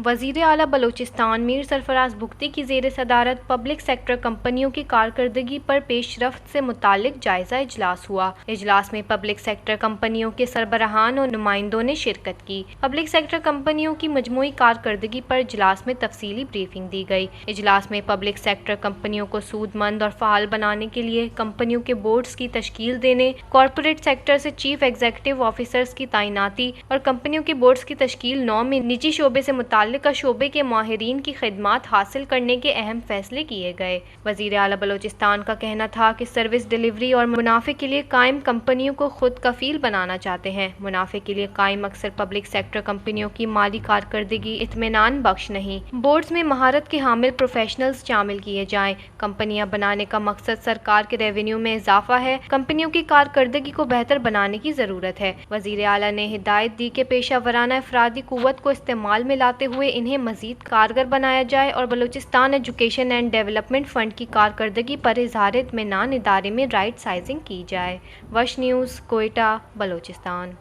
وزیر اعلیٰ بلوچستان میر سرفراز بگٹی کی زیر صدارت پبلک سیکٹر کمپنیوں کی کارکردگی پر پیش رفت سے متعلق جائزہ اجلاس ہوا۔ اجلاس میں پبلک سیکٹر کمپنیوں کے سربراہان اور نمائندوں نے شرکت کی۔ پبلک سیکٹر کمپنیوں کی مجموعی کارکردگی پر اجلاس میں تفصیلی بریفنگ دی گئی۔ اجلاس میں پبلک سیکٹر کمپنیوں کو سود مند اور فعال بنانے کے لیے کمپنیوں کے بورڈز کی تشکیل دینے، کارپوریٹ سیکٹر سے چیف ایگزیکٹو آفیسرز کی تعیناتی اور کمپنیوں کے بورڈز کی تشکیل نو میں نجی شعبے سے متعلقہ شعبے کے ماہرین کی خدمات حاصل کرنے کے اہم فیصلے کیے گئے۔ وزیر اعلیٰ بلوچستان کا کہنا تھا کہ سروس ڈیلیوری اور منافع کے لیے قائم کمپنیوں کو خود کفیل بنانا چاہتے ہیں۔ منافع کے لیے قائم اکثر پبلک سیکٹر کمپنیوں کی مالی کارکردگی اطمینان بخش نہیں۔ بورڈز میں مہارت کے حامل پروفیشنلز شامل کیے جائیں۔ کمپنیاں بنانے کا مقصد سرکار کے ریونیو میں اضافہ ہے۔ کمپنیوں کی کارکردگی کو بہتر بنانے کی ضرورت ہے۔ وزیر اعلیٰ نے ہدایت دی کہ پیشہ ورانہ افرادی قوت کو استعمال میں لاتے ہوئے انہیں مزید کارگر بنایا جائے اور Balochistan education and development fund کی کارکردگی پر اظہار اطمینان ادارے میں رائٹ سائزنگ کی جائے۔ وش نیوز، کوئٹہ، بلوچستان۔